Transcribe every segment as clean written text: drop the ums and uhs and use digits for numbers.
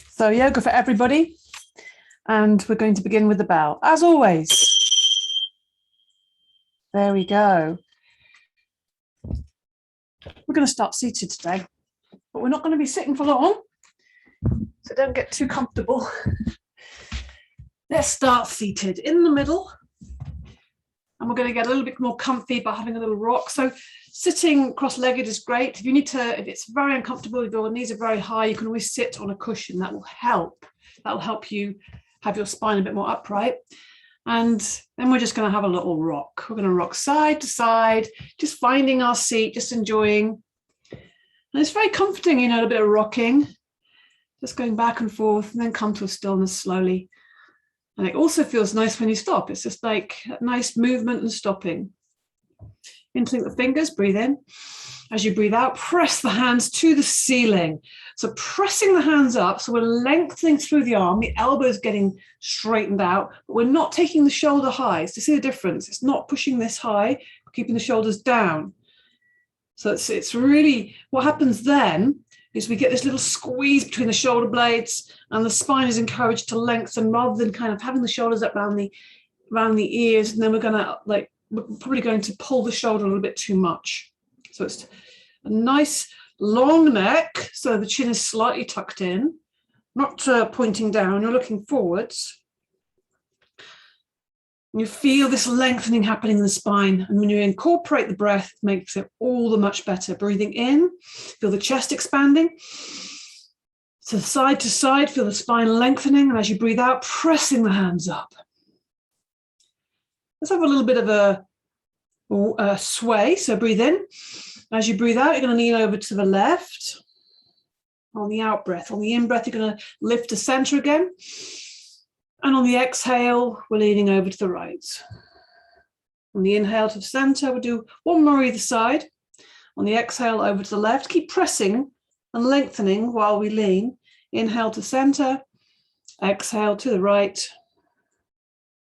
So yoga for everybody, and we're going to begin with the bell, as always. There we go. We're going to start seated today, but we're not going to be sitting for long, so don't get too comfortable. Let's start seated in the middle, and we're going to get a little bit more comfy by having a little rock. So sitting cross-legged is great. If it's very uncomfortable, if your knees are very high, you can always sit on a cushion. That will help. That will help you have your spine a bit more upright. And then we're just going to have a little rock. We're going to rock side to side, just finding our seat, just enjoying. And it's very comforting, a bit of rocking, just going back and forth, and then come to a stillness slowly. And it also feels nice when you stop. It's just like a nice movement and stopping. Interlink the fingers, breathe in. As you breathe out, press the hands to the ceiling. So pressing the hands up, so we're lengthening through the arm, the elbow is getting straightened out, but we're not taking the shoulder high. So see the difference? It's not pushing this high, we're keeping the shoulders down. So it's really, what happens then is we get this little squeeze between the shoulder blades, and the spine is encouraged to lengthen rather than kind of having the shoulders up around the ears, and then we're probably going to pull the shoulder a little bit too much. So it's a nice long neck, so the chin is slightly tucked in, not pointing down, you're looking forwards. You feel this lengthening happening in the spine, and when you incorporate the breath, it makes it all the much better. Breathing in, feel the chest expanding. So side to side, feel the spine lengthening, and as you breathe out, pressing the hands up. Let's have a little bit of a sway, so breathe in. As you breathe out, you're going to lean over to the left. On the out breath, on the in breath, you're going to lift to center again. And on the exhale, we're leaning over to the right. On the inhale to the center, we'll do one more either side. On the exhale, over to the left. Keep pressing and lengthening while we lean. Inhale to center, exhale to the right.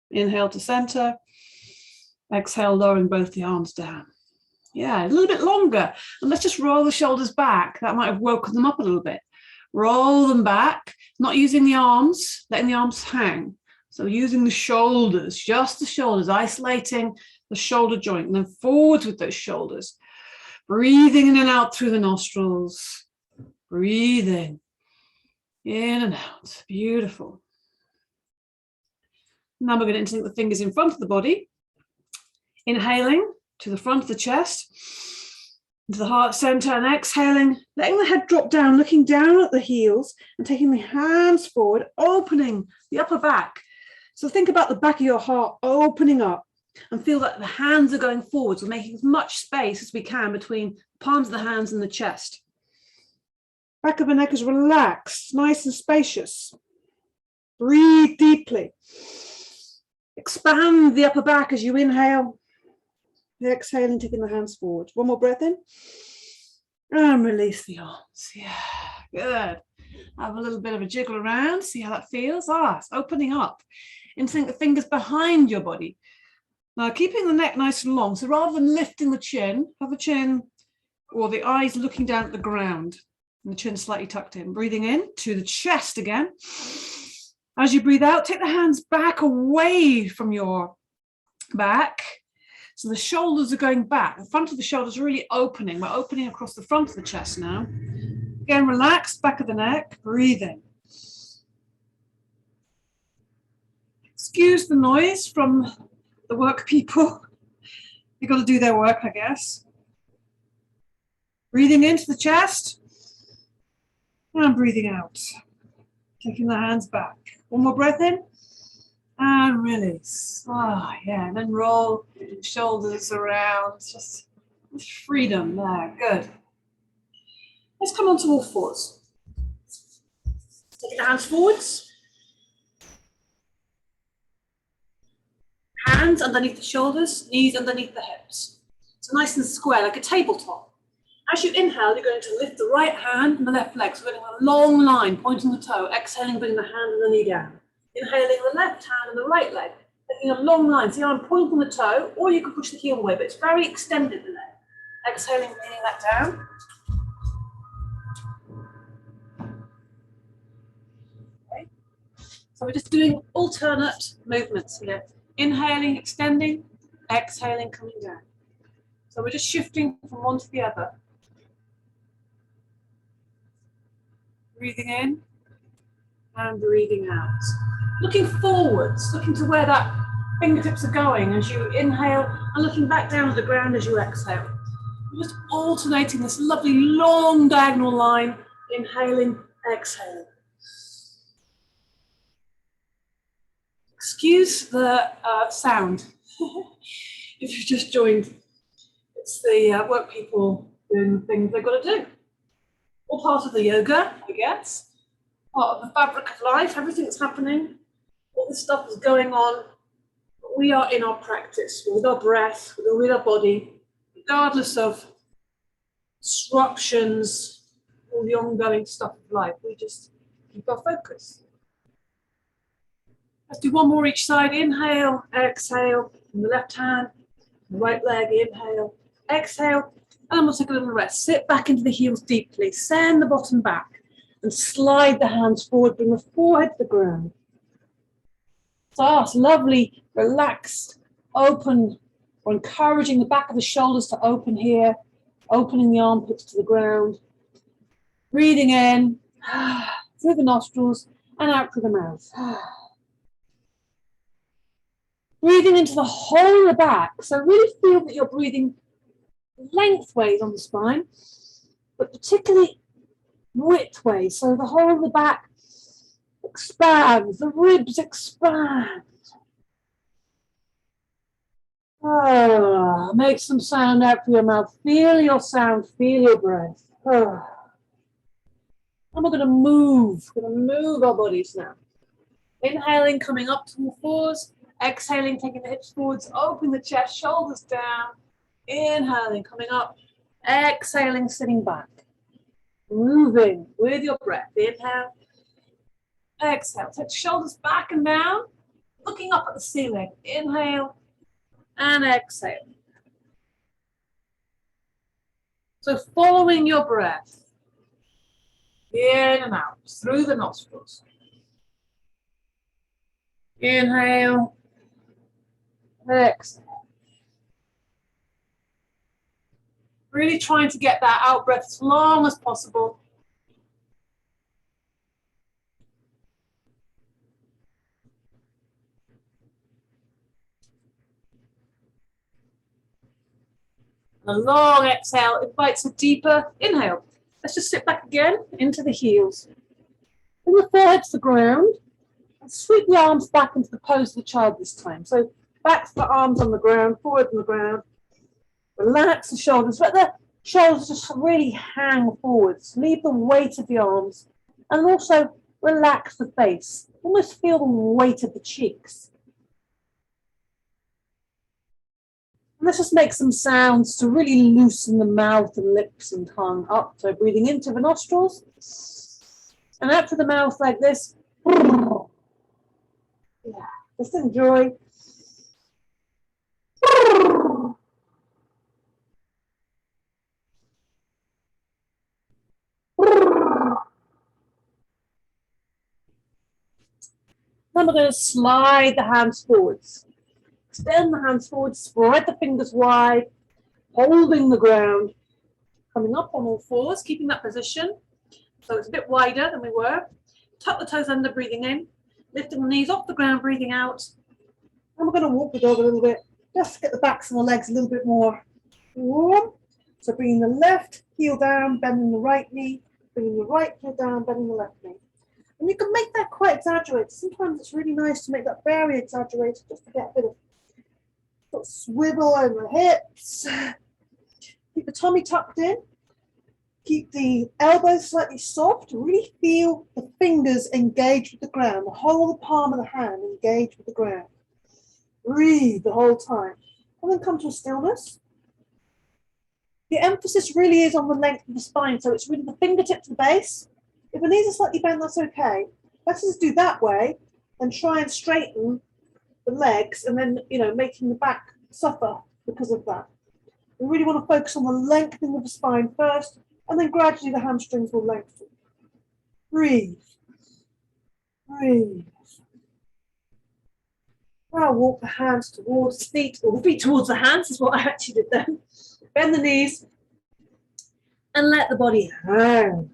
Inhale to center, exhale, lowering both the arms down. Yeah, a little bit longer. And let's just roll the shoulders back. That might have woken them up a little bit. Roll them back, not using the arms, letting the arms hang. So using the shoulders, just the shoulders, isolating the shoulder joint, and then forwards with those shoulders. Breathing in and out through the nostrils. Breathing in and out. Beautiful. Now we're going to interlink the fingers in front of the body. Inhaling to the front of the chest, into the heart center, and exhaling, letting the head drop down, looking down at the heels and taking the hands forward, opening the upper back. So think about the back of your heart opening up and feel that the hands are going forwards. We're making as much space as we can between the palms of the hands and the chest. Back of the neck is relaxed, nice and spacious. Breathe deeply. Expand the upper back as you inhale. Exhaling, taking the hands forward. One more breath in. And release the arms. Yeah, good. Have a little bit of a jiggle around. See how that feels. It's opening up. Interlink the fingers behind your body. Now, keeping the neck nice and long. So rather than lifting the chin, have the chin or the eyes looking down at the ground. And the chin slightly tucked in. Breathing in to the chest again. As you breathe out, take the hands back away from your back. So the shoulders are going back. The front of the shoulders are really opening. We're opening across the front of the chest now. Again, relax, back of the neck, breathing. Excuse the noise from the work people. They've got to do their work, I guess. Breathing into the chest. And breathing out. Taking the hands back. One more breath in. And release. Yeah, and then roll shoulders around, just with freedom there. Good. Let's come on to all fours. Taking the hands forwards. Hands underneath the shoulders, knees underneath the hips. So nice and square, like a tabletop. As you inhale, you're going to lift the right hand and the left leg. So we're going to have a long line, pointing the toe. Exhaling, bring the hand and the knee down. Inhaling the left hand and the right leg, taking a long line. See how I'm pointing the toe, or you can push the heel away, but it's very extended, the leg. Exhaling, bringing that down. So we're just doing alternate movements here. Inhaling, extending, exhaling, coming down. So we're just shifting from one to the other. Breathing in and breathing out. Looking forwards, looking to where that fingertips are going as you inhale and looking back down to the ground as you exhale. We're just alternating this lovely long diagonal line, inhaling, exhaling. Excuse the sound. If you've just joined, it's the work people doing things they've got to do. All part of the yoga, I guess. Part of the fabric of life, everything that's happening, all this stuff is going on. But we are in our practice with our breath, with our body, regardless of disruptions, all the ongoing stuff of life. We just keep our focus. Let's do one more each side. Inhale, exhale, from the left hand, the right leg, inhale, exhale, and we'll take a little rest. Sit back into the heels deeply, send the bottom back, and slide the hands forward, bring the forehead to the ground. So it's lovely, relaxed, open. We're encouraging the back of the shoulders to open here, opening the armpits to the ground. Breathing in through the nostrils and out through the mouth. Breathing into the whole of the back. So really feel that you're breathing lengthways on the spine, but particularly widthways. So the whole of the back expands, the ribs expand. Make some sound out through your mouth. Feel your sound, feel your breath. And we're going to move our bodies now. Inhaling, coming up to all fours. Exhaling, taking the hips forwards, opening the chest, shoulders down. Inhaling, coming up. Exhaling, sitting back. Moving with your breath. Inhale. Exhale. Take the shoulders back and down. Looking up at the ceiling. Inhale and exhale. So following your breath. In and out. Through the nostrils. Inhale. Exhale. Really trying to get that out breath as long as possible. And a long exhale invites a deeper inhale. Let's just sit back again into the heels. Bring the forehead to the ground and sweep the arms back into the pose of the child this time. So back to the arms on the ground, forward on the ground. Relax the shoulders. Let the shoulders just really hang forwards. Leave the weight of the arms and also relax the face. Almost feel the weight of the cheeks. And let's just make some sounds to really loosen the mouth and lips and tongue up. So breathing into the nostrils and out through the mouth like this. Yeah, just enjoy. Then we're going to slide the hands forwards. Extend the hands forward, spread the fingers wide, holding the ground, coming up on all fours, keeping that position. So it's a bit wider than we were. Tuck the toes under, breathing in, lifting the knees off the ground, breathing out. And we're going to walk the dog a little bit, just to get the backs of the legs a little bit more warm. So bringing the left heel down, bending the right knee, bringing the right heel down, bending the left knee. And you can make that quite exaggerated. Sometimes it's really nice to make that very exaggerated, just to get a bit of swivel in the hips. Keep the tummy tucked in. Keep the elbows slightly soft. Really feel the fingers engage with the ground. The whole of the palm of the hand engage with the ground. Breathe the whole time. And then come to a stillness. The emphasis really is on the length of the spine. So it's really the fingertip to the base. If the knees are slightly bent, that's okay. Let's just do that way and try and straighten the legs and then, making the back suffer because of that. We really want to focus on the lengthening of the spine first, and then gradually the hamstrings will lengthen. Breathe. Breathe. Now walk the hands towards the feet, or the feet towards the hands is what I actually did then. Bend the knees and let the body hang.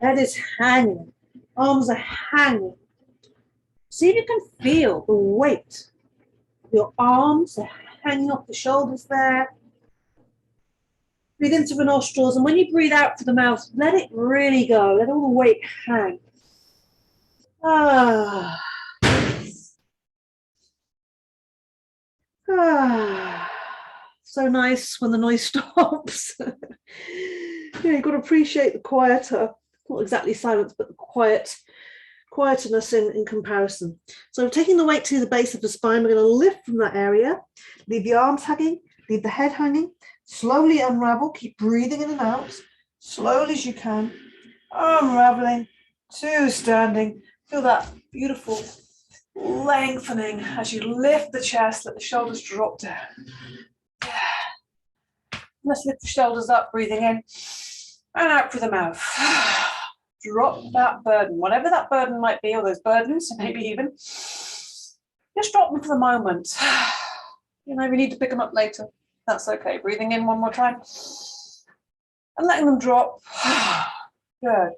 Head is hanging. Arms are hanging. See if you can feel the weight. Your arms are hanging off the shoulders there. Breathe into the nostrils, and when you breathe out through the mouth, let it really go. Let all the weight hang. Ah. Ah. So nice when the noise stops. Yeah, you've got to appreciate the quieter, not exactly silence, but the quietness in comparison. So taking the weight to the base of the spine, we're going to lift from that area, leave the arms hanging, leave the head hanging, slowly unravel, keep breathing in and out, slowly as you can, unraveling to standing. Feel that beautiful lengthening as you lift the chest, let the shoulders drop down. Let's lift the shoulders up, breathing in and out through the mouth. Drop that burden, whatever that burden might be, or those burdens, maybe even. Just drop them for the moment. You know, we need to pick them up later. That's okay. Breathing in one more time and letting them drop. Good.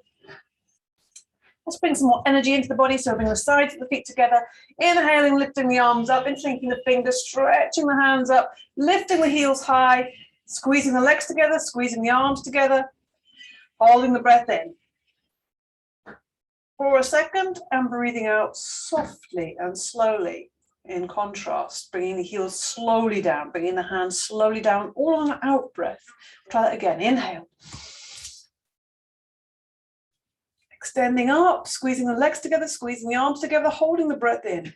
Let's bring some more energy into the body. So bring the sides of the feet together. Inhaling, lifting the arms up, interlinking the fingers, stretching the hands up, lifting the heels high, squeezing the legs together, squeezing the arms together, holding the breath in for a second and breathing out softly and slowly. In contrast, bringing the heels slowly down, bringing the hands slowly down, all on an out breath. Try that again. Inhale. Extending up, squeezing the legs together, squeezing the arms together, holding the breath in.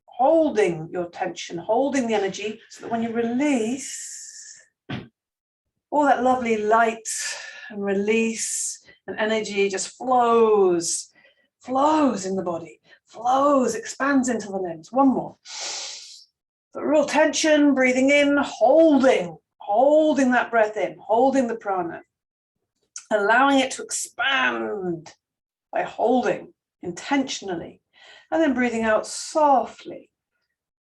Holding your tension, holding the energy, so that when you release, all that lovely light and release and energy just flows in the body. Flows, expands into the limbs. One more. The real tension, breathing in, holding that breath in, holding the prana, allowing it to expand by holding intentionally, and then breathing out softly,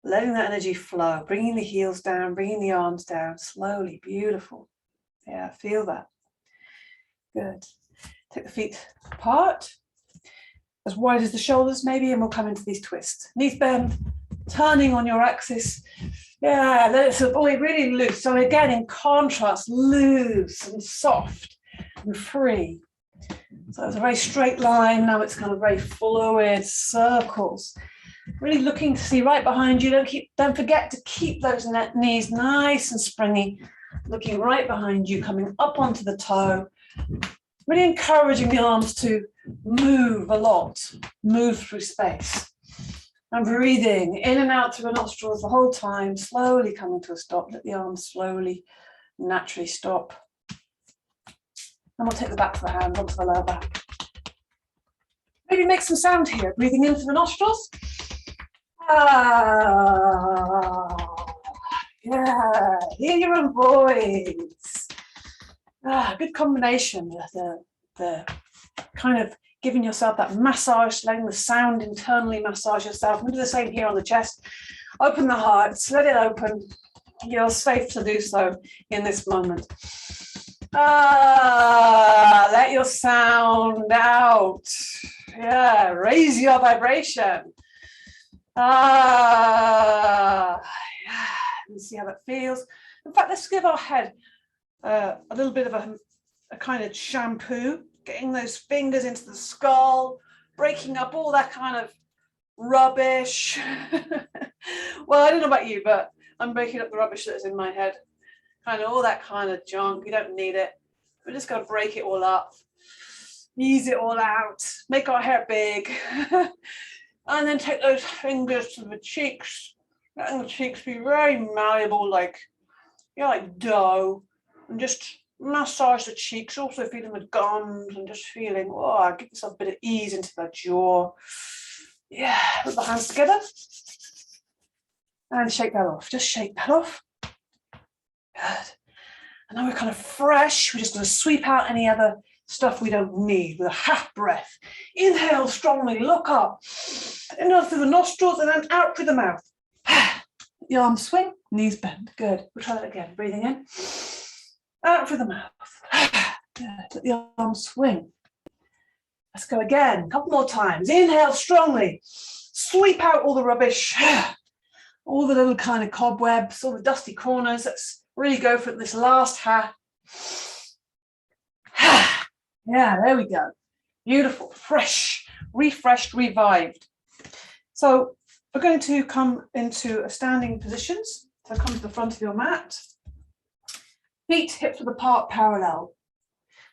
letting that energy flow, bringing the heels down, bringing the arms down, slowly, beautiful. Yeah, feel that. Good. Take the feet apart, as wide as the shoulders maybe, and we'll come into these twists. Knees bend, turning on your axis. Yeah, let it sort of really loose. So again, in contrast, loose and soft and free. So it's a very straight line. Now it's kind of very fluid circles. Really looking to see right behind you. Don't forget to keep those knees nice and springy. Looking right behind you, coming up onto the toe. Really encouraging the arms to move a lot, move through space. And breathing in and out through the nostrils the whole time, slowly coming to a stop. Let the arms slowly, naturally stop. And we'll take the back of the hand onto the lower back. Maybe make some sound here, breathing in through the nostrils. Ah, yeah, hear your own voice. Ah, good combination. The kind of giving yourself that massage, letting the sound internally massage yourself. We'll do the same here on the chest. Open the heart, let it open. You're safe to do so in this moment. Ah, let your sound out. Yeah, raise your vibration. Ah, yeah. And see how that feels. In fact, let's give our head a little bit of a kind of shampoo, getting those fingers into the skull, breaking up all that kind of rubbish. Well, I don't know about you, but I'm breaking up the rubbish that's in my head. Kind of all that kind of junk. You don't need it. We're just going to break it all up, ease it all out, make our hair big, and then take those fingers to the cheeks, letting the cheeks be very malleable, like dough, and just massage the cheeks, also feeling the gums and just feeling, oh, give yourself a bit of ease into the jaw. Yeah, put the hands together and shake that off. Just shake that off. Good. And now we're kind of fresh. We're just going to sweep out any other stuff we don't need, with a half breath. Inhale strongly, look up. Inhale through the nostrils and then out through the mouth. The arms swing, knees bend. Good. We'll try that again. Breathing in, out through the mouth. Good. Let the arms swing. Let's go again. A couple more times. Inhale strongly. Sweep out all the rubbish, all the little kind of cobwebs, all the dusty corners. Let's really go for this last ha. Yeah, there we go. Beautiful, fresh, refreshed, revived. So we're going to come into a standing positions. So come to the front of your mat. Feet hips width apart, parallel.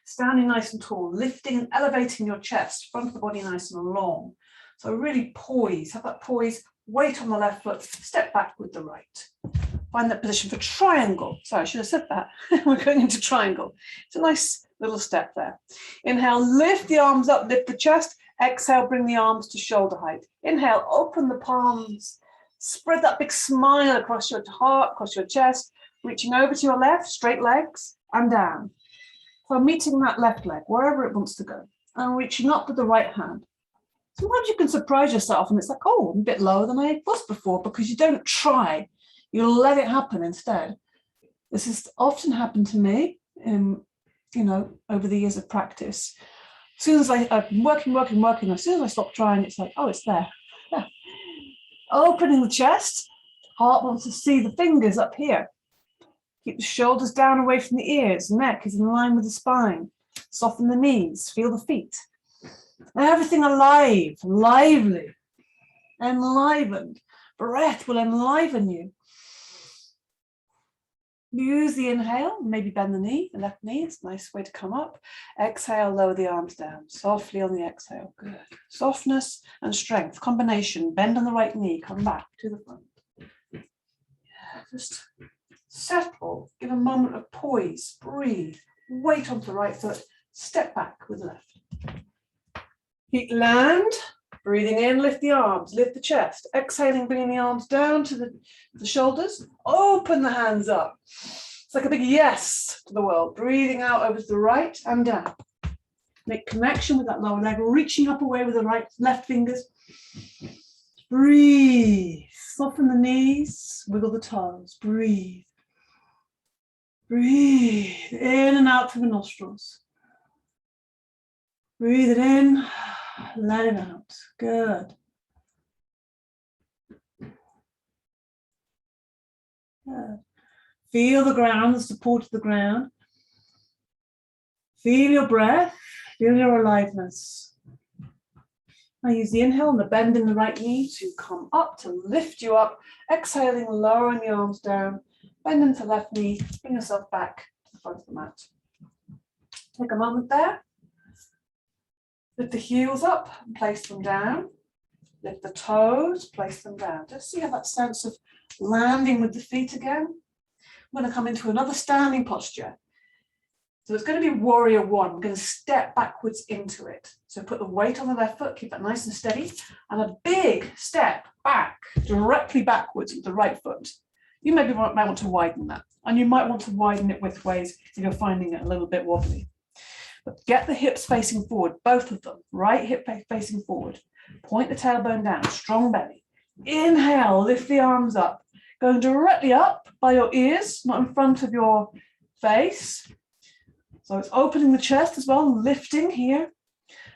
Standing nice and tall, lifting and elevating your chest, front of the body nice and long. So really poise, have that poise, weight on the left foot, step back with the right. Find that position for triangle. Sorry, I should have said that. We're going into triangle. It's a nice little step there. Inhale, lift the arms up, lift the chest. Exhale, bring the arms to shoulder height. Inhale, open the palms. Spread that big smile across your heart, across your chest, reaching over to your left, straight legs, and down. So meeting that left leg, wherever it wants to go, and reaching up with the right hand. Sometimes you can surprise yourself and it's like, oh, I'm a bit lower than I was before, because you don't try. You let it happen instead. This has often happened to me, over the years of practice. As soon as I've been working, as soon as I stop trying, it's like, oh, it's there. Yeah. Opening the chest, heart wants to see the fingers up here. Keep the shoulders down away from the ears, neck is in line with the spine. Soften the knees, feel the feet. Everything alive, lively, enlivened. Breath will enliven you. Use the inhale, maybe bend the knee, the left knee, it's a nice way to come up. Exhale, lower the arms down, softly on the exhale, good. Softness and strength, combination, bend on the right knee, come back to the front. Yeah, just settle, give a moment of poise, breathe, weight onto the right foot, step back with the left. Feet land, breathing in, lift the arms, lift the chest. Exhaling, bringing the arms down to the shoulders. Open the hands up. It's like a big yes to the world. Breathing out over to the right and down. Make connection with that lower leg, reaching up away with the left fingers. Breathe. Soften the knees, wiggle the toes. Breathe. Breathe in and out through the nostrils. Breathe it in, let it out. Good. Good. Feel the ground, the support of the ground. Feel your breath, feel your aliveness. Now use the inhale and the bend in the right knee to come up, to lift you up. Exhaling, lowering the arms down. Bend into the left knee, bring yourself back to the front of the mat. Take a moment there. Lift the heels up and place them down. Lift the toes, place them down. Just see how that sense of landing with the feet again. I'm going to come into another standing posture. So it's going to be warrior one. I'm going to step backwards into it. So put the weight on the left foot, keep that nice and steady, and a big step back, directly backwards with the right foot. You might want to widen that, and you might want to widen it width ways if you're finding it a little bit wobbly. But get the hips facing forward, both of them, right hip facing forward. Point the tailbone down, strong belly. Inhale, lift the arms up, going directly up by your ears, not in front of your face. So it's opening the chest as well, lifting here.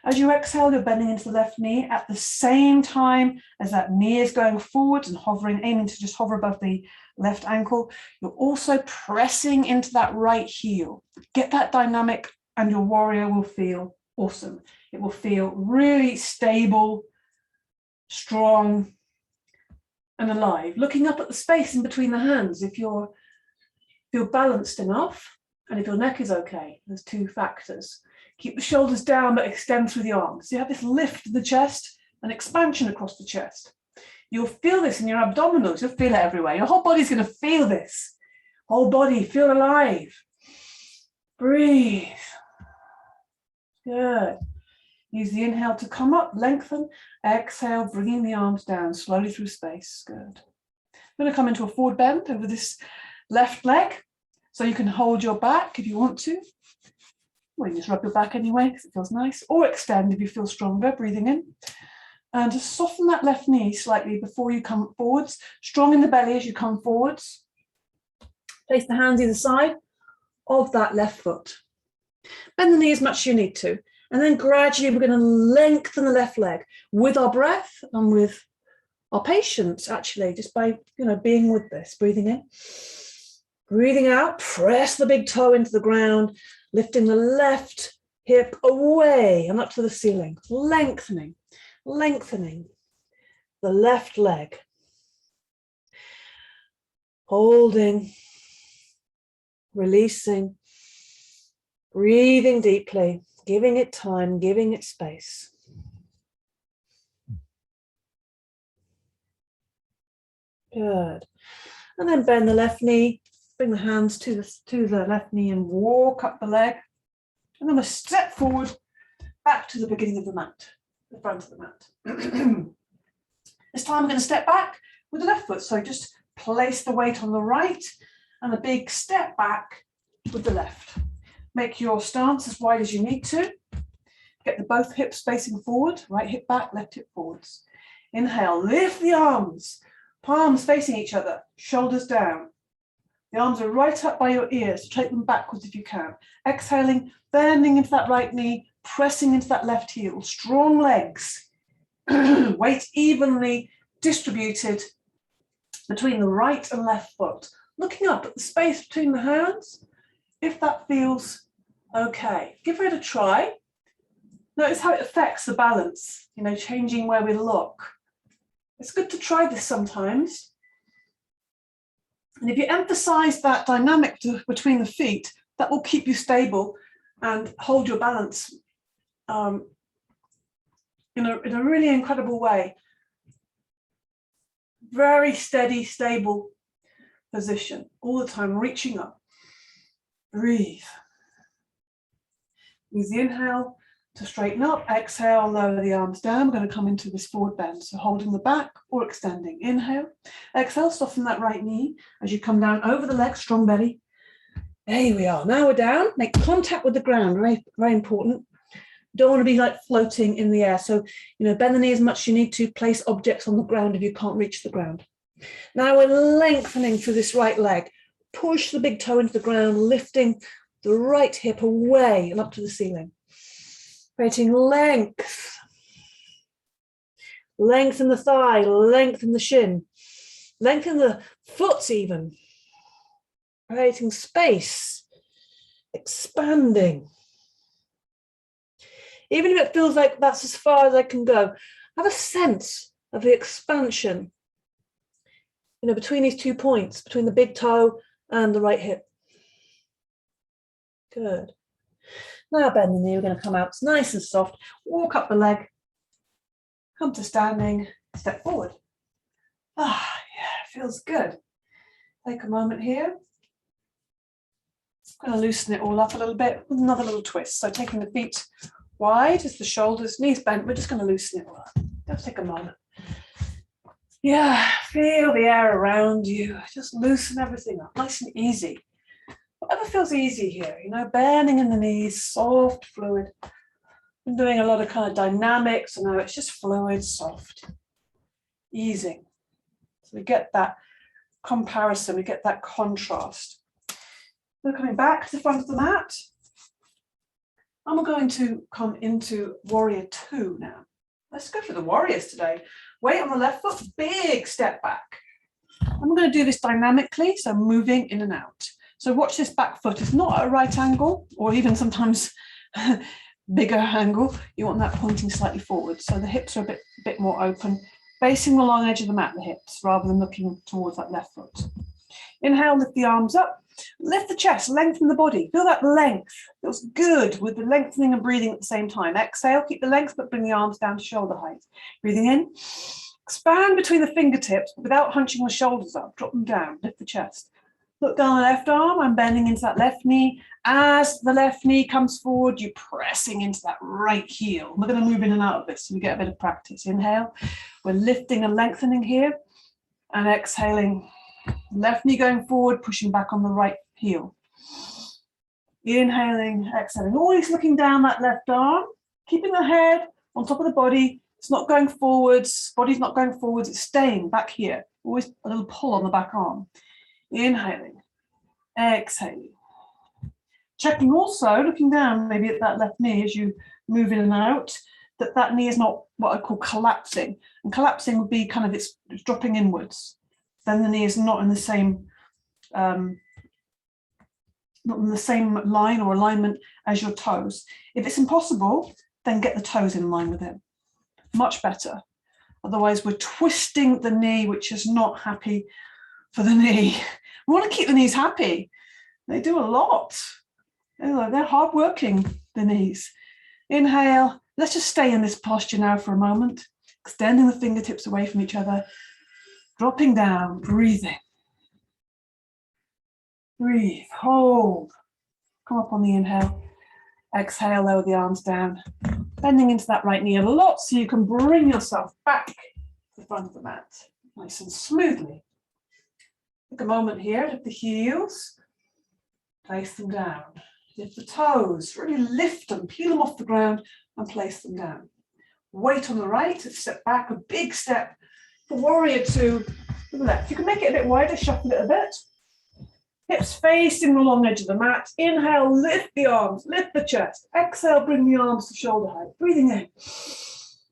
As you exhale, you're bending into the left knee at the same time as that knee is going forward and hovering, aiming to just hover above the left ankle. You're also pressing into that right heel. Get that dynamic and your warrior will feel awesome. It will feel really stable, strong, and alive. Looking up at the space in between the hands, if you're feel balanced enough, and if your neck is okay, there's two factors. Keep the shoulders down, but extend through the arms. So you have this lift of the chest and expansion across the chest. You'll feel this in your abdominals. You'll feel it everywhere. Your whole body's going to feel this. Whole body, feel alive. Breathe. Good. Use the inhale to come up, lengthen. Exhale, bringing the arms down slowly through space. Good. I'm going to come into a forward bend over this left leg. So you can hold your back if you want to. Well, you just rub your back anyway because it feels nice, or extend if you feel stronger, breathing in. And just soften that left knee slightly before you come forwards, strong in the belly as you come forwards. Place the hands either side of that left foot. Bend the knee as much as you need to. And then gradually we're going to lengthen the left leg with our breath and with our patience, actually, just by, being with this, breathing in, breathing out, press the big toe into the ground, lifting the left hip away and up to the ceiling, lengthening the left leg. Holding, releasing, breathing deeply, giving it time, giving it space. Good. And then bend the left knee, bring the hands to the left knee and walk up the leg. And then we'll step forward back to the beginning of the mat, the front of the mat. This time we're going to step back with the left foot. So just place the weight on the right and a big step back with the left. Make your stance as wide as you need to. Get the both hips facing forward, right hip back, left hip forwards. Inhale, lift the arms, palms facing each other, shoulders down. The arms are right up by your ears, so take them backwards if you can. Exhaling, bending into that right knee, pressing into that left heel. Strong legs. Weight evenly distributed between the right and left foot. Looking up at the space between the hands, if that feels okay. Give it a try. Notice how it affects the balance, changing where we look. It's good to try this sometimes. And if you emphasize that dynamic between the feet, that will keep you stable and hold your balance in a really incredible way. Very steady, stable position, all the time, reaching up. Breathe. Use the inhale to straighten up. Exhale, lower the arms down. We're going to come into this forward bend, so holding the back or extending. Inhale. Exhale, soften that right knee as you come down over the leg, strong belly. There we are. Now we're down. Make contact with the ground, very, very important. Don't want to be like floating in the air. So, bend the knee as much as you need to. Place objects on the ground if you can't reach the ground. Now we're lengthening through this right leg. Push the big toe into the ground, lifting the right hip away and up to the ceiling. Creating length. Lengthen the thigh, lengthen the shin. Lengthen the foot even. Creating space. Expanding. Even if it feels like that's as far as I can go, have a sense of the expansion, between these 2 points, between the big toe and the right hip. Good. Now bend the knee, we're going to come out nice and soft, walk up the leg, come to standing, step forward. Yeah, feels good. Take a moment here. I'm going to loosen it all up a little bit with another little twist. So taking the feet wide as the shoulders, knees bent, we're just going to loosen it all up. Just take a moment. Yeah, feel the air around you. Just loosen everything up, nice and easy. Whatever feels easy here, bending in the knees, soft, fluid. I'm doing a lot of kind of dynamics, so now it's just fluid, soft, easing. So we get that comparison, we get that contrast. We're coming back to the front of the mat. And we're going to come into Warrior 2 now. Let's go for the warriors today. Weight on the left foot, big step back. And we're going to do this dynamically, so moving in and out. So watch this back foot. It's not at a right angle, or even sometimes bigger angle. You want that pointing slightly forward. So the hips are a bit more open, facing the long edge of the mat, the hips, rather than looking towards that left foot. Inhale, lift the arms up. Lift the chest, lengthen the body. Feel that length. Feels good with the lengthening and breathing at the same time. Exhale, keep the length, but bring the arms down to shoulder height. Breathing in. Expand between the fingertips without hunching the shoulders up. Drop them down. Lift the chest. Look down the left arm. I'm bending into that left knee. As the left knee comes forward, you're pressing into that right heel. We're going to move in and out of this so we get a bit of practice. Inhale. We're lifting and lengthening here. And exhaling. Left knee going forward, pushing back on the right heel. Inhaling, exhaling, always looking down that left arm, keeping the head on top of the body. It's not going forwards, body's not going forwards, it's staying back here. Always a little pull on the back arm. Inhaling, exhaling. Checking also, looking down maybe at that left knee as you move in and out, that knee is not what I call collapsing. And collapsing would be kind of it's dropping inwards. Then the knee is not in the same line or alignment as your toes. If it's impossible, then get the toes in line with it. Much better. Otherwise, we're twisting the knee, which is not happy for the knee. We want to keep the knees happy. They do a lot. They're hardworking, the knees. Inhale. Let's just stay in this posture now for a moment. Extending the fingertips away from each other. Dropping down, breathing. Breathe, hold. Come up on the inhale. Exhale, lower the arms down. Bending into that right knee a lot so you can bring yourself back to the front of the mat. Nice and smoothly. Take a moment here, lift the heels. Place them down. Lift the toes, really lift them, peel them off the ground and place them down. Weight on the right, step back, a big step for warrior two to the left. You can make it a bit wider, shuffle it a bit. Hips facing the long edge of the mat. Inhale, lift the arms, lift the chest. Exhale, bring the arms to shoulder height. Breathing in.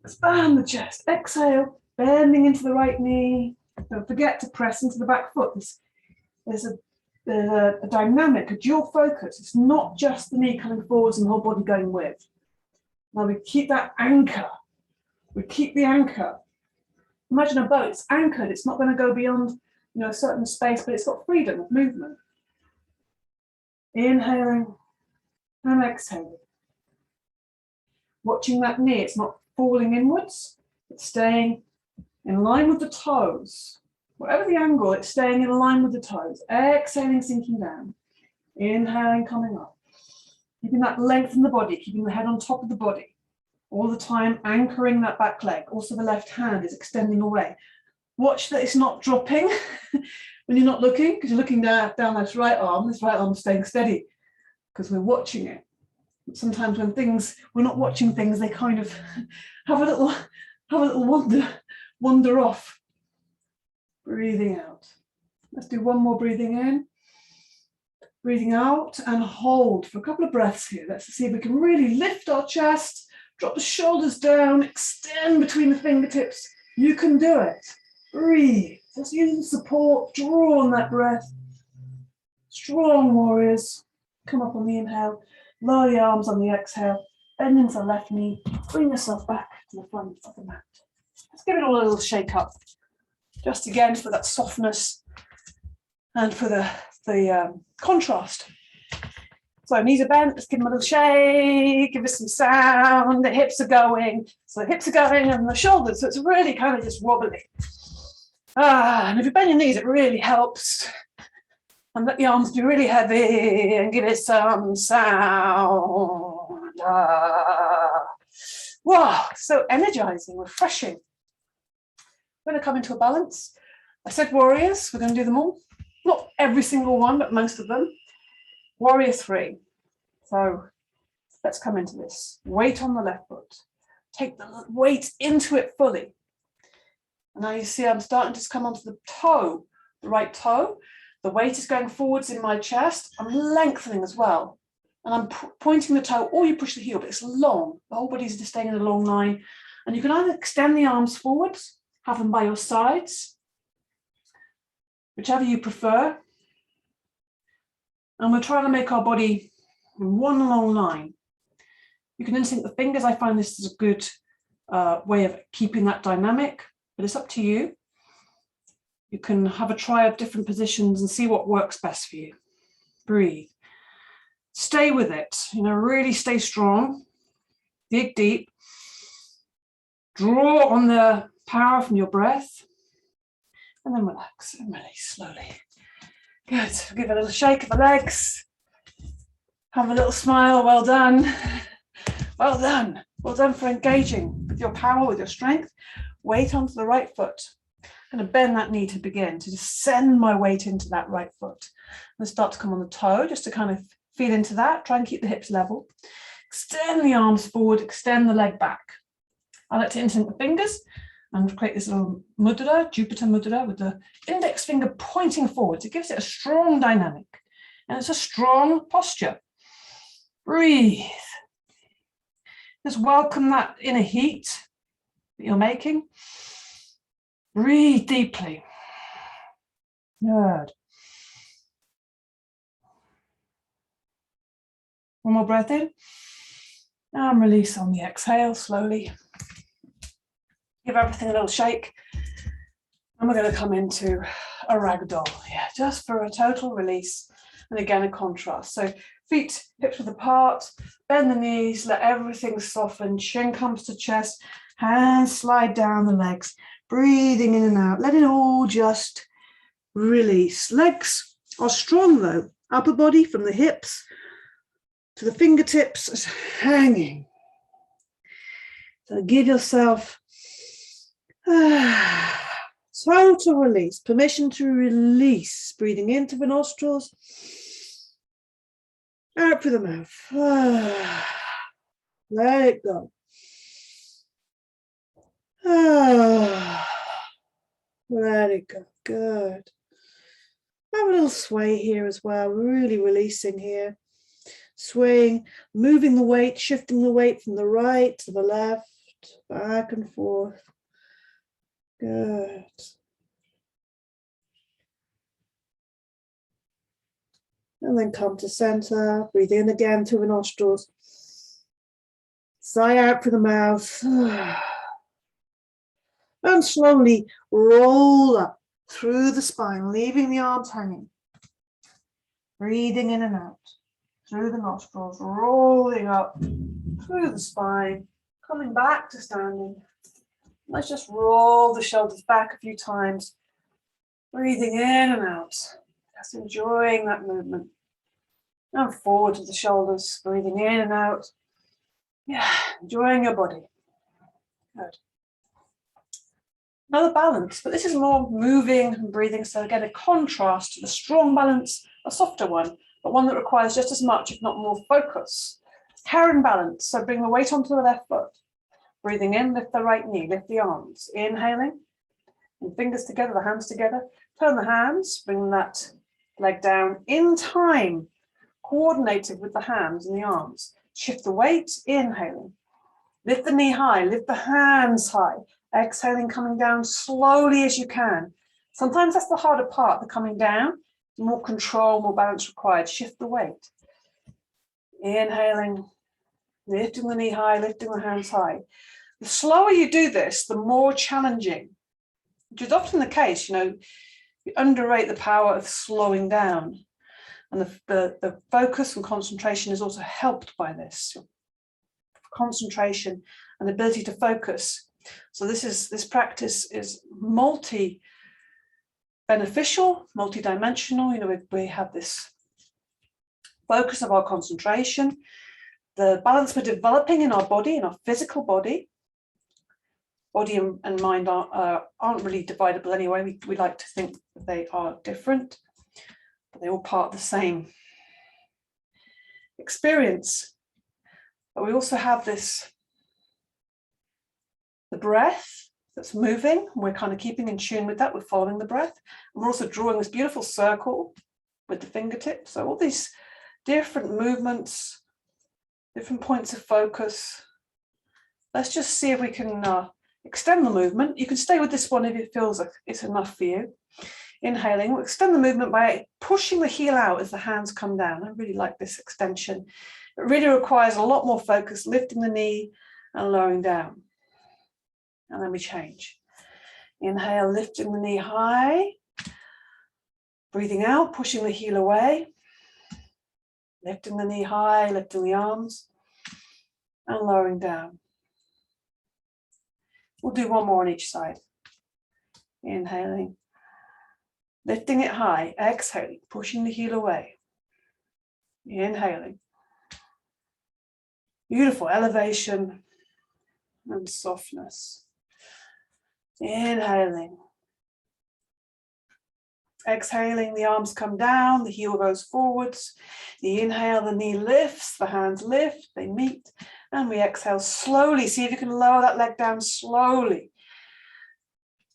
Expand the chest. Exhale, bending into the right knee. Don't forget to press into the back foot. There's a dynamic, a dual focus. It's not just the knee coming forwards and the whole body going with. Now we keep that anchor. We keep the anchor. Imagine a boat, it's anchored. It's not going to go beyond a certain space, but it's got freedom of movement. Inhaling and exhaling. Watching that knee, it's not falling inwards, it's staying in line with the toes. Whatever the angle, it's staying in line with the toes. Exhaling, sinking down. Inhaling, coming up. Keeping that length in the body, keeping the head on top of the body. All the time anchoring that back leg. Also the left hand is extending away. Watch that it's not dropping when you're not looking, because you're looking down this right arm is staying steady because we're watching it. Sometimes when we're not watching things, they kind of have a little wander off. Breathing out. Let's do one more breathing in. Breathing out and hold for a couple of breaths here. Let's see if we can really lift our chest, drop the shoulders down, extend between the fingertips. You can do it. Breathe. Just using support. Draw on that breath. Strong warriors. Come up on the inhale. Lower the arms on the exhale. Bend into the left knee. Bring yourself back to the front of the mat. Let's give it all a little shake up. Just again for that softness and for the contrast. So knees are bent, let's give them a little shake, give us some sound, the hips are going. So the hips are going and the shoulders, so it's really kind of just wobbly. And if you bend your knees, it really helps. And let the arms be really heavy and give it some sound. Wow, so energizing, refreshing. We're going to come into a balance. I said warriors, we're going to do them all. Not every single one, but most of them. Warrior three. So let's come into this. Weight on the left foot. Take the weight into it fully. And now you see I'm starting to come onto the toe, the right toe. The weight is going forwards in my chest. I'm lengthening as well. And I'm pointing the toe, or you push the heel, but it's long. The whole body is just staying in a long line. And you can either extend the arms forwards, have them by your sides, whichever you prefer. And we're trying to make our body in one long line. You can insync the fingers. I find this is a good way of keeping that dynamic, but it's up to you. You can have a try of different positions and see what works best for you. Breathe. Stay with it, really stay strong. Dig deep. Draw on the power from your breath. And then relax and release slowly. Good. Give it a little shake of the legs. Have a little smile. Well done. Well done. Well done for engaging with your power, with your strength. Weight onto the right foot. I'm going to bend that knee to begin, to just send my weight into that right foot. And start to come on the toe, just to kind of feel into that. Try and keep the hips level. Extend the arms forward, extend the leg back. I like to interlink the fingers and create this little mudra, Jupiter mudra, with the index finger pointing forwards. It gives it a strong dynamic, and it's a strong posture. Breathe. Just welcome that inner heat that you're making. Breathe deeply. Good. One more breath in. And release on the exhale slowly. Give everything a little shake. And we're going to come into a ragdoll. Yeah, just for a total release. And again, a contrast. So feet, hips width apart, bend the knees, let everything soften. Chin comes to chest, hands slide down the legs. Breathing in and out. Let it all just release. Legs are strong though. Upper body from the hips to the fingertips is hanging. So give yourself total release, permission to release. Breathing into the nostrils, out through the mouth. Let it go. Let it go. Good. Have a little sway here as well, really releasing here. Swaying, moving the weight, shifting the weight from the right to the left, back and forth. Good. And then come to center, breathe in again through the nostrils. Sigh out through the mouth. And slowly roll up through the spine, leaving the arms hanging. Breathing in and out through the nostrils, rolling up through the spine, coming back to standing. Let's just roll the shoulders back a few times, breathing in and out, just enjoying that movement. And forward to the shoulders, breathing in and out. Yeah, enjoying your body. Good. Another balance, but this is more moving and breathing, so again a contrast to the strong balance, a softer one, but one that requires just as much, if not more, focus. Karen balance, so bring the weight onto the left foot. Breathing in, lift the right knee, lift the arms. Inhaling, and fingers together, the hands together. Turn the hands, bring that leg down in time, coordinated with the hands and the arms. Shift the weight, inhaling. Lift the knee high, lift the hands high. Exhaling, coming down slowly as you can. Sometimes that's the harder part, the coming down. More control, more balance required. Shift the weight. Inhaling, lifting the knee high, lifting the hands high. The slower you do this, the more challenging, which is often the case. You underrate the power of slowing down. And the focus and concentration is also helped by this. Concentration and ability to focus. So this practice is multi-beneficial, multi-dimensional. We have this focus of our concentration, the balance we're developing in our body, in our physical body. Body and mind aren't really dividable anyway. We like to think that they are different, but they're all part of the same experience. But we also have the breath that's moving. We're kind of keeping in tune with that. We're following the breath. And we're also drawing this beautiful circle with the fingertips. So all these different movements, different points of focus. Let's just see if we can extend the movement. You can stay with this one if it feels like it's enough for you. Inhaling, we'll extend the movement by pushing the heel out as the hands come down. I really like this extension. It really requires a lot more focus, lifting the knee and lowering down. And then we change. Inhale, lifting the knee high. Breathing out, pushing the heel away. Lifting the knee high, lifting the arms. And lowering down. We'll do one more on each side. Inhaling. Lifting it high, exhaling, pushing the heel away. Inhaling. Beautiful elevation and softness. Inhaling. Exhaling, the arms come down, the heel goes forwards. The inhale, the knee lifts, the hands lift, they meet, and we exhale slowly. See if you can lower that leg down slowly.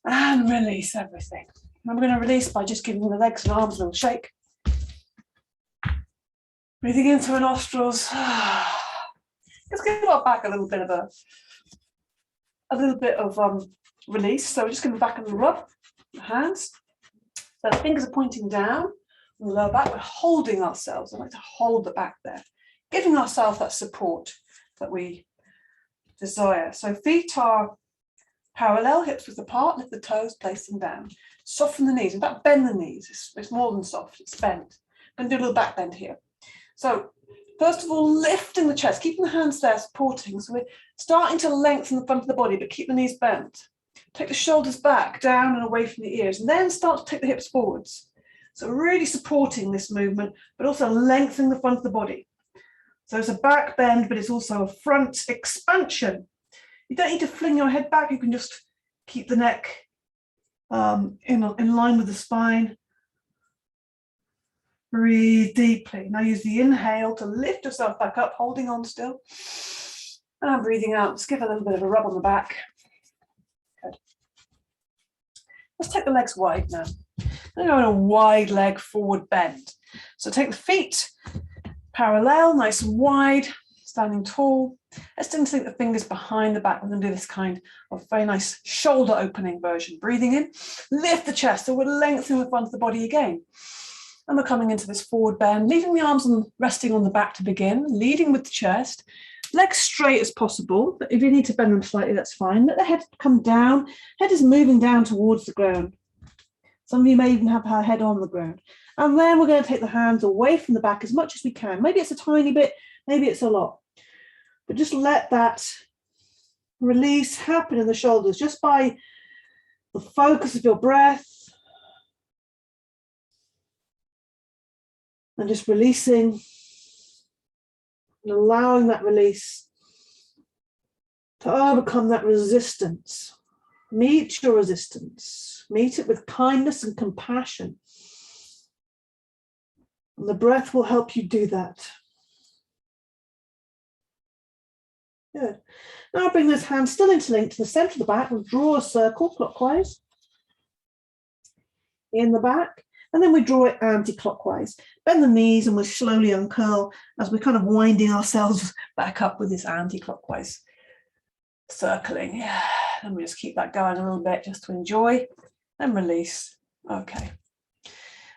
And release everything. I'm going to release by just giving the legs and arms a little shake. Breathing in through the nostrils. Let's give our back a little bit of release. So we're just going to back and rub the hands. So the fingers are pointing down on the lower back. We're holding ourselves. I like to hold the back there, giving ourselves that support that we desire. So feet are parallel, hips width apart, lift the toes, place them down. Soften the knees. In fact, bend the knees. It's more than soft, it's bent. I'm going to do a little back bend here. So first of all, lifting the chest, keeping the hands there supporting. So we're starting to lengthen the front of the body, but keep the knees bent. Take the shoulders back, down and away from the ears, and then start to take the hips forwards. So really supporting this movement, but also lengthening the front of the body. So it's a back bend, but it's also a front expansion. You don't need to fling your head back. You can just keep the neck in line with the spine. Breathe deeply. Now use the inhale to lift yourself back up, holding on still. And breathing out. Just give a little bit of a rub on the back. Good. Let's take the legs wide now. I'm going a wide leg forward bend. So take the feet parallel, nice and wide, standing tall. Let's think the fingers behind the back. We're going to do this kind of very nice shoulder opening version. Breathing in, lift the chest. So we're lengthening the front of the body again. And we're coming into this forward bend, leaving the arms resting on the back to begin, leading with the chest. Legs straight as possible, but if you need to bend them slightly, that's fine. Let the head come down. Head is moving down towards the ground. Some of you may even have her head on the ground. And then we're going to take the hands away from the back as much as we can. Maybe it's a tiny bit, maybe it's a lot. But just let that release happen in the shoulders just by the focus of your breath. And just releasing and allowing that release to overcome that resistance. Meet your resistance. Meet it with kindness and compassion. And the breath will help you do that. Good. Now bring those hands still interlinked to the center of the back. We'll draw a circle clockwise in the back. And then we draw it anti-clockwise. Bend the knees and we'll slowly uncurl as we're kind of winding ourselves back up with this anti-clockwise circling. Yeah. And we just keep that going a little bit just to enjoy and release. Okay.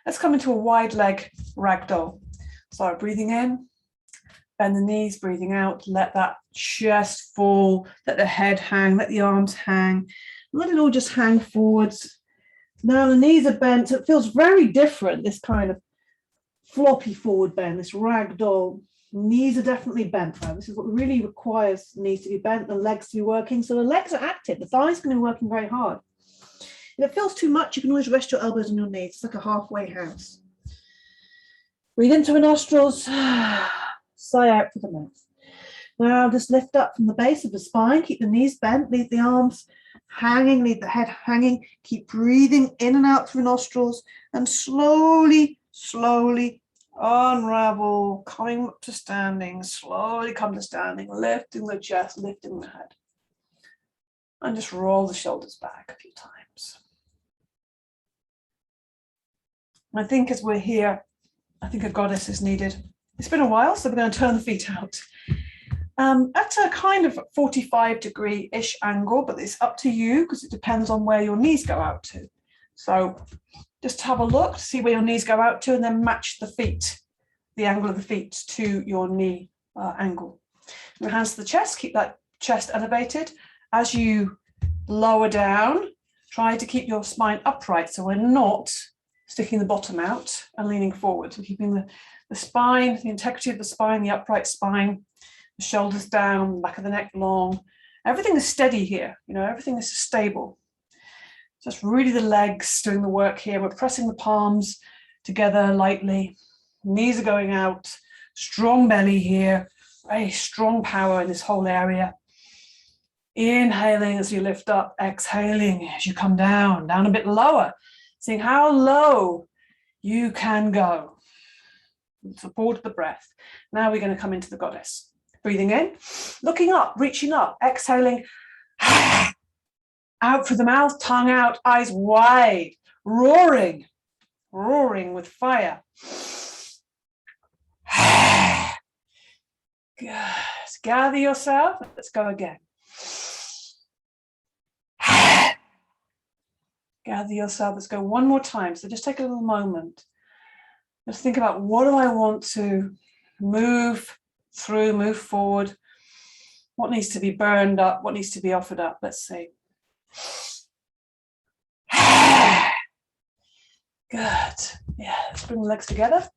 Let's come into a wide leg ragdoll. So breathing in, bend the knees, breathing out, let that chest fall, let the head hang, let the arms hang, let it all just hang forwards. Now the knees are bent. It feels very different, this kind of floppy forward bend, this ragdoll. Knees are definitely bent now. This is what really requires knees to be bent and legs to be working. So the legs are active. The thighs can be working very hard. If it feels too much, you can always rest your elbows on your knees. It's like a halfway house. Breathe into the nostrils. Sigh out through the mouth. Now just lift up from the base of the spine. Keep the knees bent. Leave the arms hanging, leave the head hanging. Keep breathing in and out through nostrils and slowly, slowly unravel, coming up to standing, slowly come to standing, lifting the chest, lifting the head. And just roll the shoulders back a few times. I think as we're here, I think a goddess is needed. It's been a while, so we're going to turn the feet out. At a kind of 45-degree-ish angle, but it's up to you because it depends on where your knees go out to. So just have a look to see where your knees go out to and then match the feet, the angle of the feet to your knee angle. Your hands to the chest, keep that chest elevated. As you lower down, try to keep your spine upright so we're not sticking the bottom out and leaning forward. We're keeping the spine, the integrity of the spine, the upright spine, the shoulders down, back of the neck long. Everything is steady here, everything is stable. Just really the legs doing the work here. We're pressing the palms together lightly. Knees are going out, strong belly here, very strong power in this whole area. Inhaling as you lift up, exhaling as you come down a bit lower. seeing how low you can go. Support the breath. Now we're going to come into the goddess. Breathing in, looking up, reaching up, exhaling, out through the mouth, tongue out, eyes wide, roaring with fire. Good. Gather yourself. Let's go again. Gather yourself. Let's go one more time. So just take a little moment. Just think about, what do I want to move through, move forward? What needs to be burned up? What needs to be offered up? Let's see. Good. Yeah, let's bring the legs together.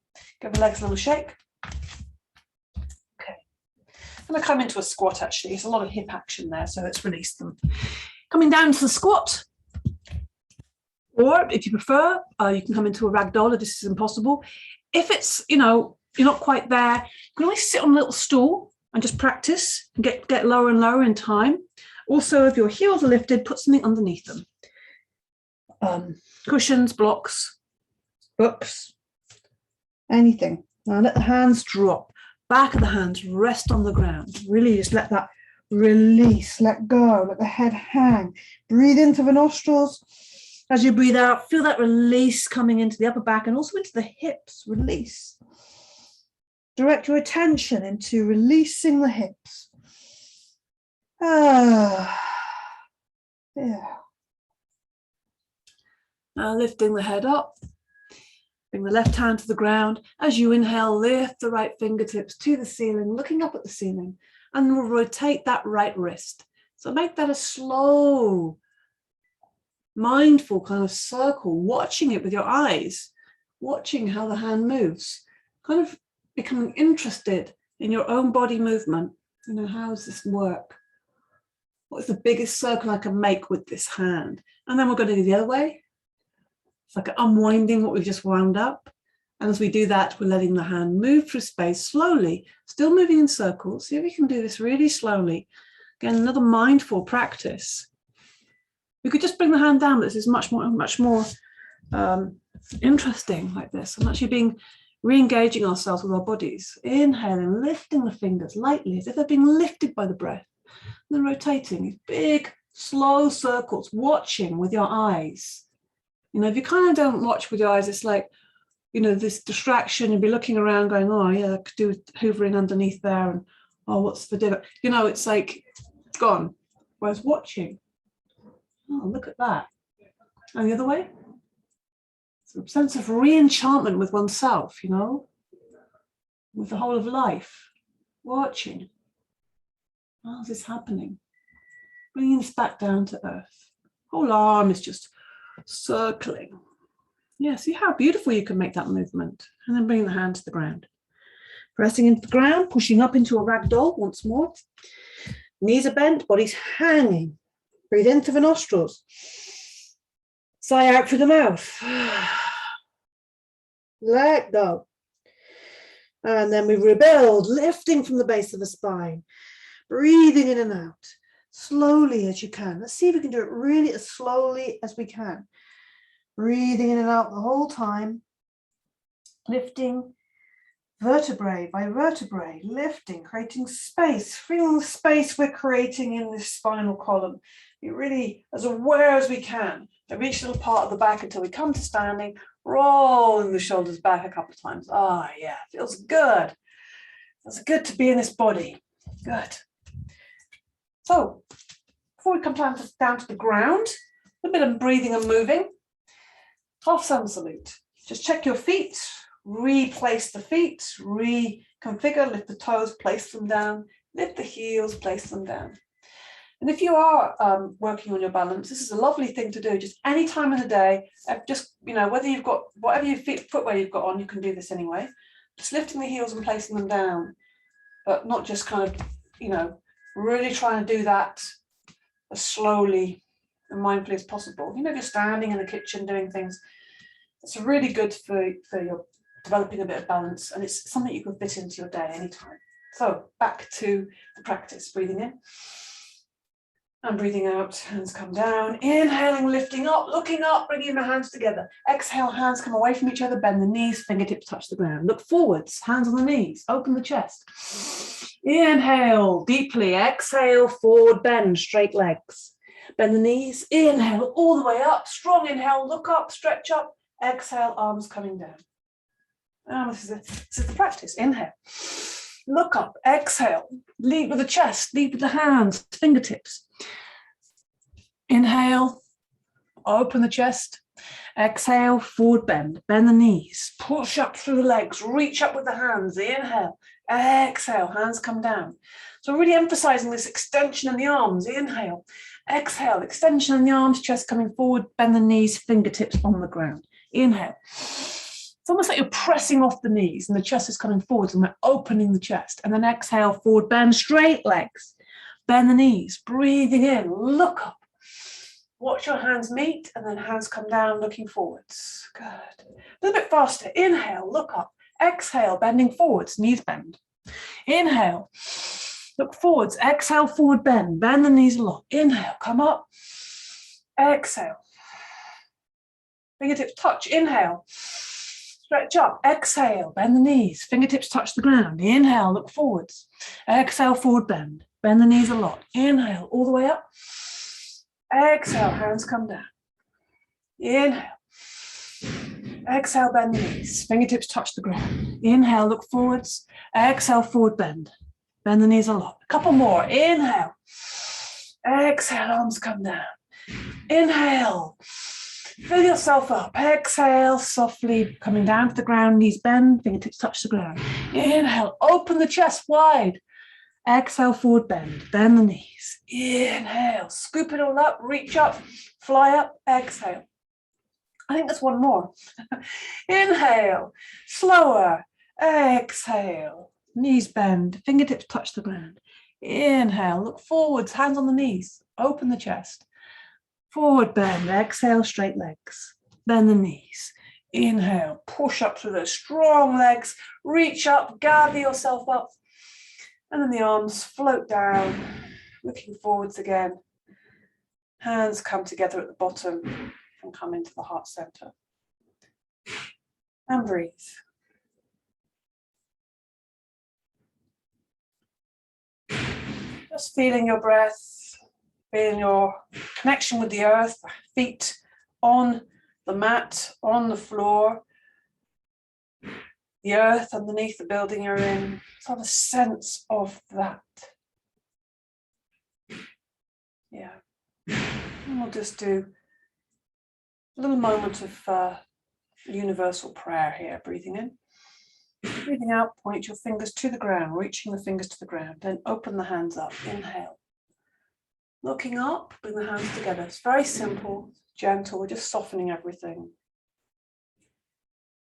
Give the legs a little shake. Okay. I'm going to come into a squat, actually. There's a lot of hip action there, so let's release them. Coming down to the squat. Or if you prefer, you can come into a ragdoll if this is impossible. If it's, you're not quite there, you can always sit on a little stool and just practice and get lower and lower in time. Also, if your heels are lifted, put something underneath them. Cushions, blocks, books, anything. Now let the hands drop. Back of the hands rest on the ground. Really just let that release, let go, let the head hang. Breathe into the nostrils. As you breathe out, feel that release coming into the upper back and also into the hips. Release. Direct your attention into releasing the hips. Yeah. Now lifting the head up. Bring the left hand to the ground. As you inhale, lift the right fingertips to the ceiling, looking up at the ceiling, and we'll rotate that right wrist. So make that a slow, mindful kind of circle, watching it with your eyes, watching how the hand moves, kind of becoming interested in your own body movement. How does this work? What is the biggest circle I can make with this hand? And then we're going to do the other way. It's like unwinding what we've just wound up. And as we do that, we're letting the hand move through space slowly, still moving in circles. See if we can do this really slowly. Again, another mindful practice. We could just bring the hand down, but this is much more interesting like this. I'm actually re-engaging ourselves with our bodies. Inhaling, lifting the fingers lightly as if they're being lifted by the breath. And then rotating these big, slow circles, watching with your eyes. If you kind of don't watch with your eyes, it's like, this distraction. You'll be looking around going, oh, yeah, I could do with hoovering underneath there. And, oh, what's for dinner? It's like, it's gone. Whereas watching, oh, look at that. And the other way. It's a sense of re-enchantment with oneself, with the whole of life. Watching. How's this happening? Bringing this back down to earth. Whole arm is just circling. Yeah, see how beautiful you can make that movement. And then bring the hand to the ground. Pressing into the ground, pushing up into a ragdoll once more. Knees are bent, body's hanging. Breathe into the nostrils. Sigh out through the mouth. Let go. And then we rebuild, lifting from the base of the spine. Breathing in and out, slowly as you can. Let's see if we can do it really as slowly as we can. Breathing in and out the whole time. Lifting vertebrae by vertebrae, lifting, creating space, feeling the space we're creating in this spinal column. Be really as aware as we can. Reach a little part of the back until we come to standing, rolling the shoulders back a couple of times. Ah, yeah, feels good. Feels good to be in this body. Good. So, before we come down to the ground, a bit of breathing and moving. Half sun salute. Just check your feet, replace the feet, reconfigure, lift the toes, place them down, lift the heels, place them down. And if you are working on your balance, this is a lovely thing to do. Just any time of the day, just, whether you've got whatever footwear you've got on, you can do this anyway. Just lifting the heels and placing them down, but not just kind of, really trying to do that as slowly and mindfully as possible. If you're standing in the kitchen doing things, it's really good for your developing a bit of balance, and it's something you can fit into your day anytime. So back to the practice, breathing in. And breathing out, hands come down. Inhaling, lifting up, looking up, bringing the hands together. Exhale, hands come away from each other, bend the knees, fingertips touch the ground. Look forwards, hands on the knees, open the chest. Inhale, deeply. Exhale, forward bend, straight legs. Bend the knees, inhale, all the way up. Strong inhale, look up, stretch up. Exhale, arms coming down. This is the practice. Inhale, look up, exhale, lead with the chest, lead with the hands, fingertips. Inhale, open the chest. Exhale, forward bend, bend the knees, push up through the legs, reach up with the hands. Inhale, exhale, hands come down. So really emphasizing this extension in the arms. Inhale, exhale, extension in the arms, chest coming forward, bend the knees, fingertips on the ground. Inhale. It's almost like you're pressing off the knees and the chest is coming forwards and we're opening the chest. And then exhale, forward bend, straight legs. Bend the knees, breathing in, look up. Watch your hands meet and then hands come down, looking forwards. Good. A little bit faster. Inhale, look up. Exhale, bending forwards, knees bend. Inhale, look forwards. Exhale, forward bend. Bend the knees a lot. Inhale, come up. Exhale. Fingertips touch. Inhale. Stretch up. Exhale, bend the knees. Fingertips touch the ground. Inhale, look forwards. Exhale, forward bend. Bend the knees a lot. Inhale, all the way up. Exhale, hands come down. Inhale. Exhale, bend the knees. Fingertips touch the ground. Inhale, look forwards. Exhale, forward bend. Bend the knees a lot. A couple more. Inhale. Exhale, arms come down. Inhale. Fill yourself up. Exhale, softly coming down to the ground. Knees bend, fingertips touch the ground. Inhale, open the chest wide. Exhale, forward bend, bend the knees. Inhale, scoop it all up, reach up, fly up, exhale. I think there's one more. Inhale, slower, exhale. Knees bend, fingertips touch the ground. Inhale, look forwards, hands on the knees, open the chest. Forward bend, exhale, straight legs. Bend the knees. Inhale, push up through those strong legs, reach up, gather yourself up. And then the arms float down, looking forwards again. Hands come together at the bottom and come into the heart center. And breathe. Just feeling your breath, feeling your connection with the earth, feet on the mat, on the floor. The earth underneath the building you're in, sort of a sense of that. Yeah. And we'll just do a little moment of universal prayer here, breathing in. Breathing out, point your fingers to the ground, reaching the fingers to the ground, then open the hands up, inhale. Looking up, bring the hands together. It's very simple, gentle, we're just softening everything.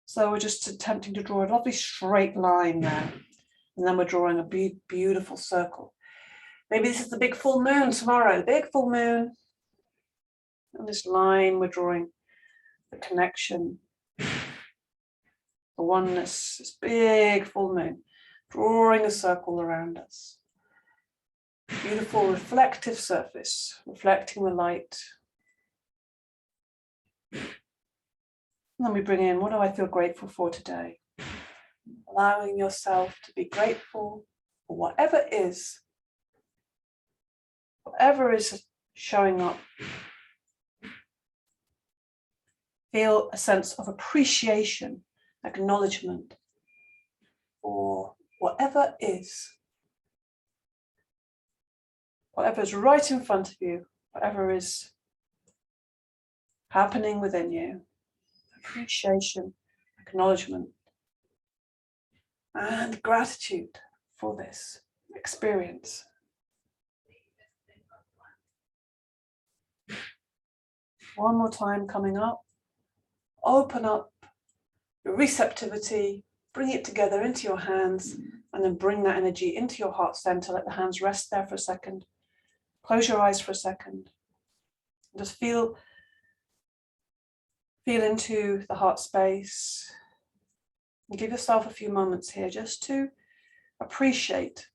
So we're just attempting to draw a lovely straight line now. And then we're drawing a beautiful circle. Maybe this is the big full moon tomorrow, the big full moon. And this line, we're drawing the connection, the oneness, this big full moon, drawing a circle around us. Beautiful reflective surface, reflecting the light. And then we bring in, what do I feel grateful for today? Allowing yourself to be grateful for whatever is showing up. Feel a sense of appreciation, acknowledgement for whatever is. Whatever is right in front of you, whatever is happening within you. Appreciation, acknowledgement, and gratitude for this experience. One more time coming up. Open up your receptivity, bring it together into your hands, and then bring that energy into your heart center. Let the hands rest there for a second. Close your eyes for a second. Just feel into the heart space. And give yourself a few moments here just to appreciate.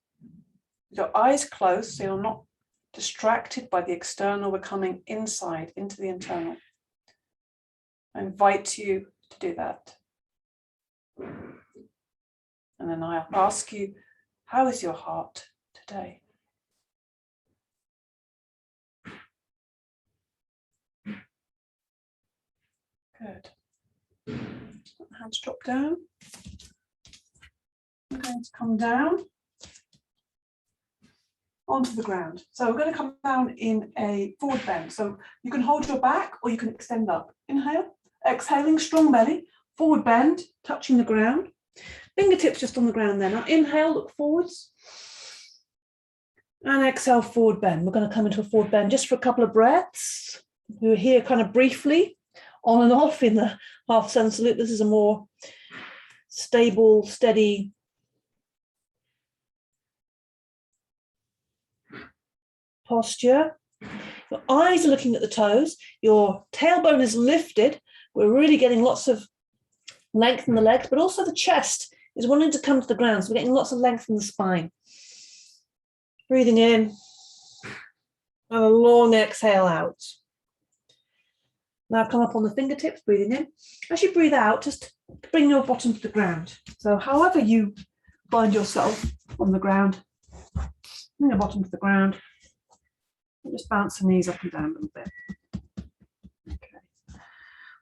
With your eyes closed, so you're not distracted by the external, we're coming inside, into the internal. I invite you to do that. And then I ask you, how is your heart today? Good. Hands drop down. I'm going to come down onto the ground. So we're going to come down in a forward bend. So you can hold your back or you can extend up. Inhale, exhaling, strong belly, forward bend, touching the ground. Fingertips just on the ground there. Now inhale, look forwards. And exhale, forward bend. We're going to come into a forward bend just for a couple of breaths. We were here kind of briefly, on and off in the half sun salute. This is a more stable, steady posture. Your eyes are looking at the toes. Your tailbone is lifted. We're really getting lots of length in the legs, but also the chest is wanting to come to the ground. So we're getting lots of length in the spine. Breathing in and a long exhale out. Now come up on the fingertips, breathing in. As you breathe out, just bring your bottom to the ground. So however you find yourself on the ground, bring your bottom to the ground. And just bounce the knees up and down a little bit. Okay.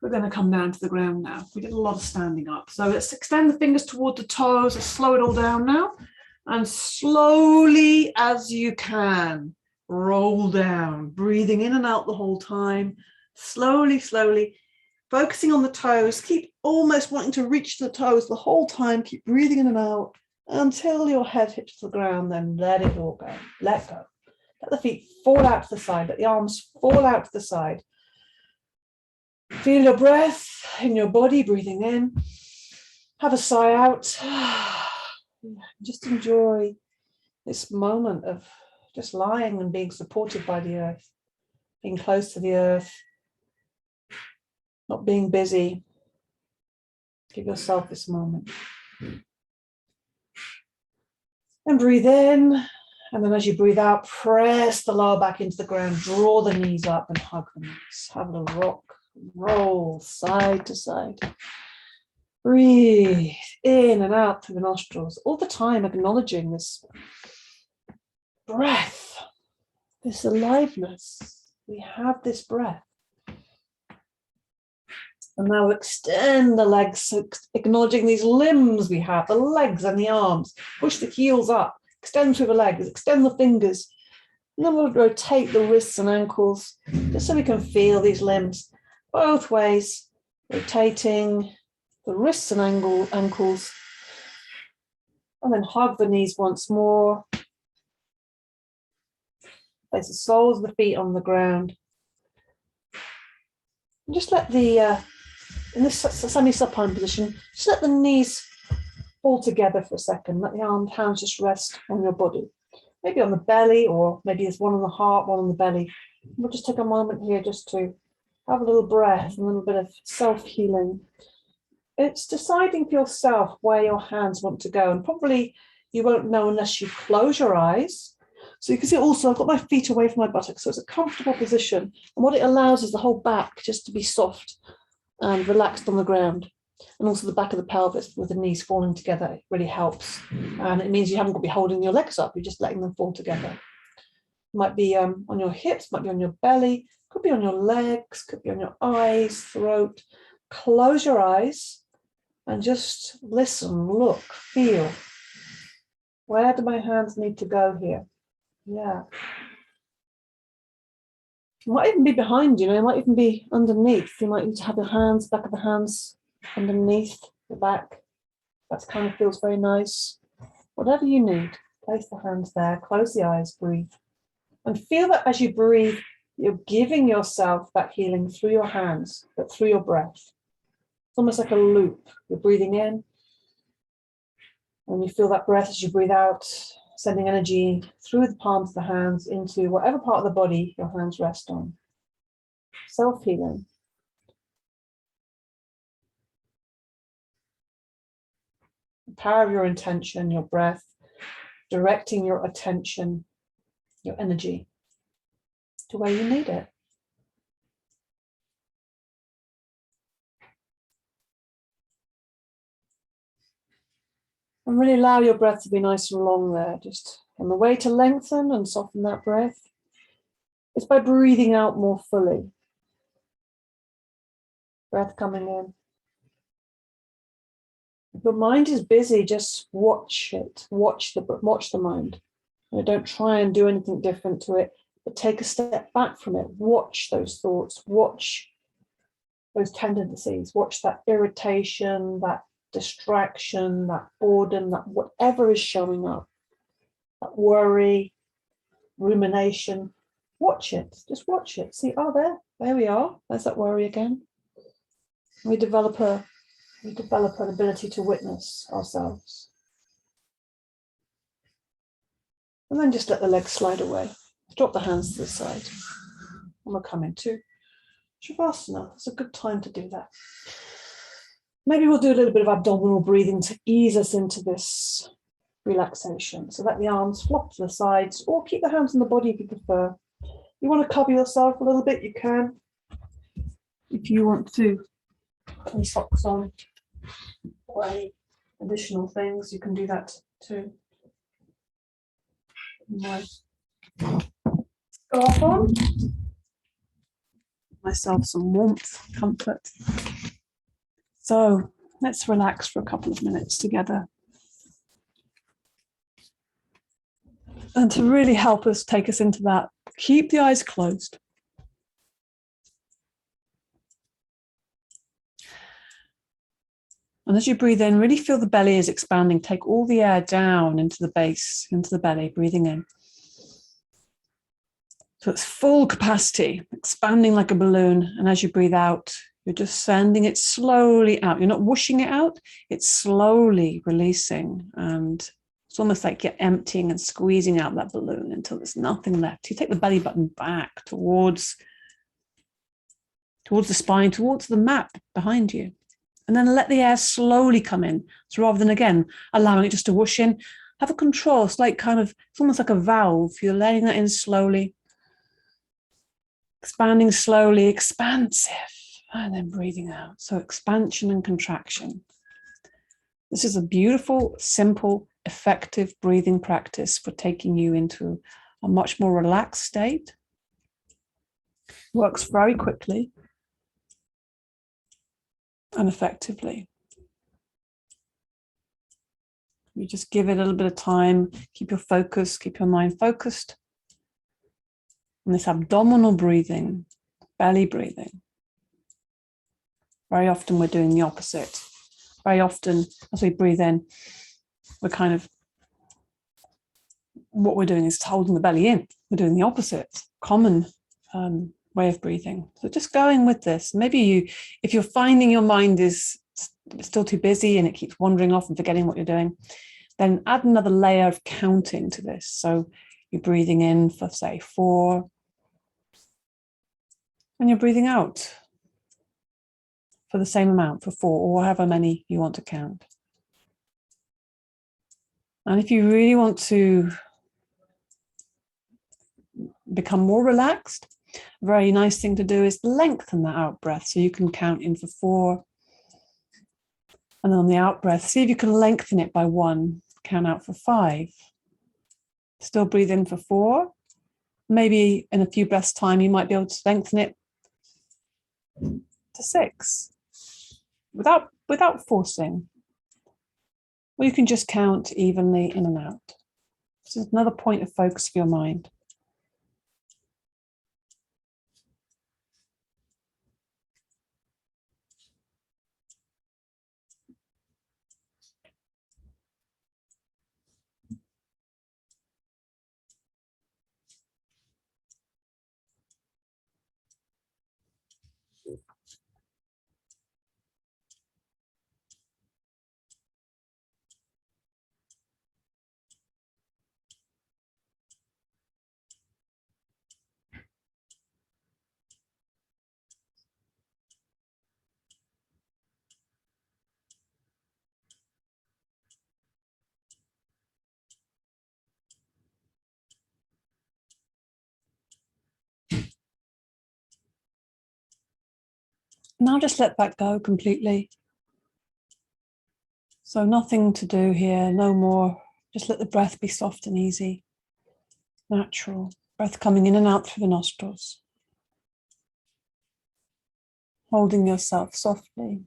We're going to come down to the ground now. We did a lot of standing up. So let's extend the fingers toward the toes. Let's slow it all down now. And slowly as you can, roll down, breathing in and out the whole time. Slowly, slowly, focusing on the toes. Keep almost wanting to reach the toes the whole time. Keep breathing in and out until your head hits the ground. Then let it all go. Let go. Let the feet fall out to the side. Let the arms fall out to the side. Feel your breath in your body, breathing in. Have a sigh out. Just enjoy this moment of just lying and being supported by the earth, being close to the earth, not being busy. Give yourself this moment. And breathe in. And then as you breathe out, press the lower back into the ground, draw the knees up and hug the knees. Have a little rock, roll side to side. Breathe in and out through the nostrils, all the time acknowledging this breath, this aliveness. We have this breath. And now extend the legs, so acknowledging these limbs we have, the legs and the arms. Push the heels up, extend through the legs, extend the fingers. And then we'll rotate the wrists and ankles, just so we can feel these limbs both ways, rotating the wrists and ankles. And then hug the knees once more. Place the soles of the feet on the ground. And just let the, in this semi-supine position, just let the knees fall together for a second. Let the hands just rest on your body. Maybe on the belly, or maybe there's one on the heart, one on the belly. We'll just take a moment here just to have a little breath, a little bit of self-healing. It's deciding for yourself where your hands want to go. And probably you won't know unless you close your eyes. So you can see also I've got my feet away from my buttocks, so it's a comfortable position. And what it allows is the whole back just to be soft and relaxed on the ground. And also the back of the pelvis with the knees falling together, it really helps. And it means you haven't got to be holding your legs up, you're just letting them fall together. It might be on your hips, might be on your belly, could be on your legs, could be on your eyes, throat. Close your eyes and just listen, look, feel. Where do my hands need to go here? Yeah. It might even be behind you, it might even be underneath. You might need to have your hands, back of the hands underneath the back. That kind of feels very nice. Whatever you need, place the hands there, close the eyes, breathe. And feel that as you breathe, you're giving yourself that healing through your hands, but through your breath. It's almost like a loop. You're breathing in, and you feel that breath as you breathe out, sending energy through the palms of the hands into whatever part of the body your hands rest on. Self-healing. The power of your intention, your breath, directing your attention, your energy to where you need it. And really allow your breath to be nice and long there. Just on the way to lengthen and soften that breath, it's by breathing out more fully. Breath coming in. If your mind is busy, just watch it. Watch the mind. Don't try and do anything different to it, but take a step back from it. Watch those thoughts. Watch those tendencies. Watch that irritation, that distraction, that boredom, that whatever is showing up, that worry, rumination. Watch it. Just watch it. See, oh, there we are. There's that worry again. We develop an ability to witness ourselves. And then just let the legs slide away. Drop the hands to the side. And we'll come into Shavasana. It's a good time to do that. Maybe we'll do a little bit of abdominal breathing to ease us into this relaxation. So let the arms flop to the sides, or keep the hands on the body if you prefer. You want to cover yourself a little bit, you can. If you want to put any socks on or any additional things, you can do that too. Scarf on. Myself some warmth, comfort. So let's relax for a couple of minutes together. And to really help us take us into that, keep the eyes closed. And as you breathe in, really feel the belly is expanding. Take all the air down into the base, into the belly, breathing in. So it's full capacity, expanding like a balloon. And as you breathe out, you're just sending it slowly out. You're not whooshing it out, it's slowly releasing. And it's almost like you're emptying and squeezing out that balloon until there's nothing left. You take the belly button back towards the spine, towards the mat behind you. And then let the air slowly come in. So rather than, again, allowing it just to whoosh in, have a control. It's like it's almost like a valve. You're letting that in slowly. Expanding slowly, expansive, and then breathing out. So expansion and contraction. This is a beautiful, simple, effective breathing practice for taking you into a much more relaxed state. Works very quickly and effectively. You just give it a little bit of time, keep your focus, keep your mind focused. And this abdominal breathing, belly breathing. Very often we're doing the opposite. Very often as we breathe in, what we're doing is holding the belly in. We're doing the opposite, common way of breathing. So just going with this. Maybe if you're finding your mind is still too busy and it keeps wandering off and forgetting what you're doing, then add another layer of counting to this. So you're breathing in for, say, 4, and you're breathing out for the same amount, for 4, or however many you want to count. And if you really want to become more relaxed, a very nice thing to do is lengthen that out breath. So you can count in for 4. And then on the out breath, see if you can lengthen it by 1. Count out for 5. Still breathe in for 4. Maybe in a few breaths' time, you might be able to lengthen it to 6 without forcing. Or you can just count evenly in and out. This is another point of focus for your mind. Now just let that go completely. So nothing to do here, no more. Just let the breath be soft and easy, natural. Breath coming in and out through the nostrils. Holding yourself softly.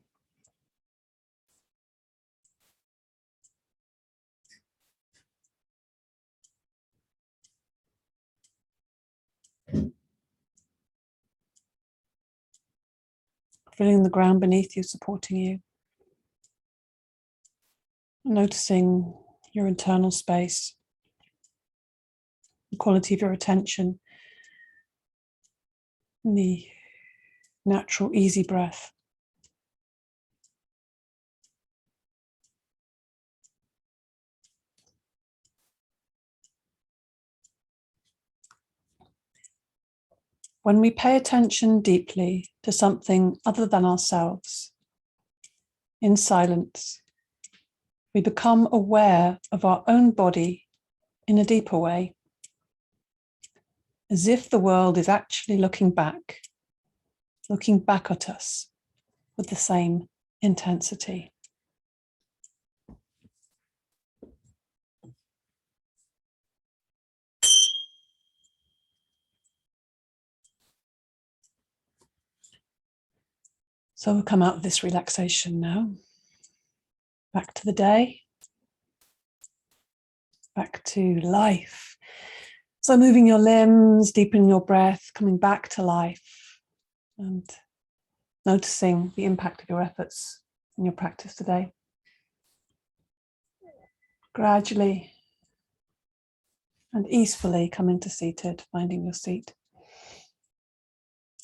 Feeling the ground beneath you supporting you. Noticing your internal space, the quality of your attention, and the natural, easy breath. When we pay attention deeply to something other than ourselves, in silence, we become aware of our own body in a deeper way, as if the world is actually looking back at us with the same intensity. So we'll come out of this relaxation now. Back to the day. Back to life. So moving your limbs, deepening your breath, coming back to life, and noticing the impact of your efforts in your practice today. Gradually and easefully come into seated, finding your seat.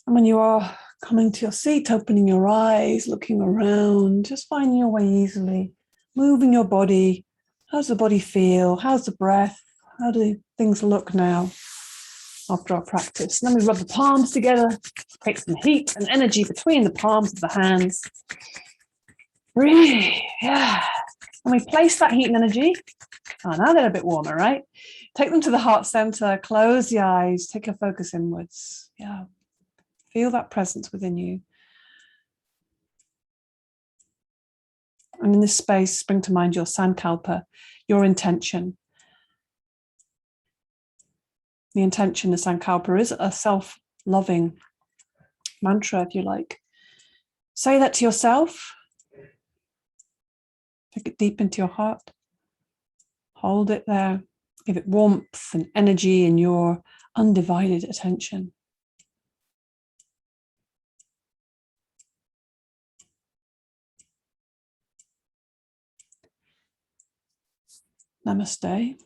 And when you are coming to your seat, opening your eyes, looking around, just finding your way easily, moving your body. How's the body feel? How's the breath? How do things look now after our practice? And then we rub the palms together, create some heat and energy between the palms of the hands. Breathe, yeah. And we place that heat and energy. Oh, now they're a bit warmer, right? Take them to the heart center, close the eyes, take your focus inwards. Yeah. Feel that presence within you. And in this space, bring to mind your sankalpa, your intention. The intention of sankalpa is a self-loving mantra, if you like. Say that to yourself. Take it deep into your heart. Hold it there. Give it warmth and energy in your undivided attention. Namaste.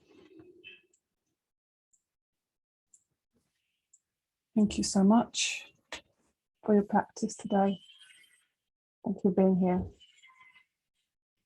Thank you so much for your practice today. Thank you for being here.